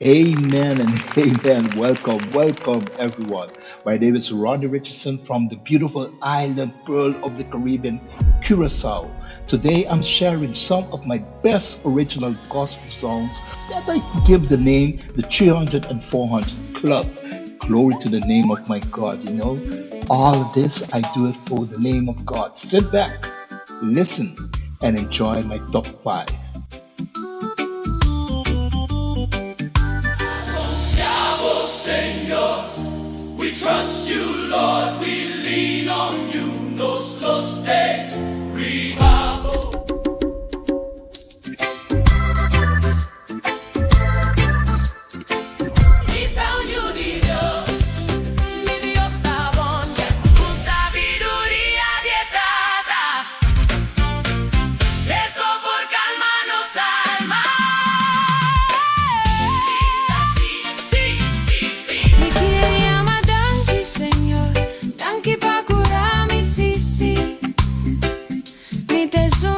Amen and amen. Welcome everyone. My name is Ronnie Richardson from the beautiful island pearl of the Caribbean, Curacao. Today I'm sharing some of my best original gospel songs that I give the name the 300 and 400 Club. Glory to the name of my God. All of this I do it for the name of God. Sit back, listen, and enjoy my top five. Yahweh, Señor, we trust you, Lord, we lean on you, nos los derribamos. Quita unido, mi Dios tabón, su sabiduría dietada, eso por calma nos alma. Nikiriama danki Señor, danki pa curarmi, sì sì. Mi tesoro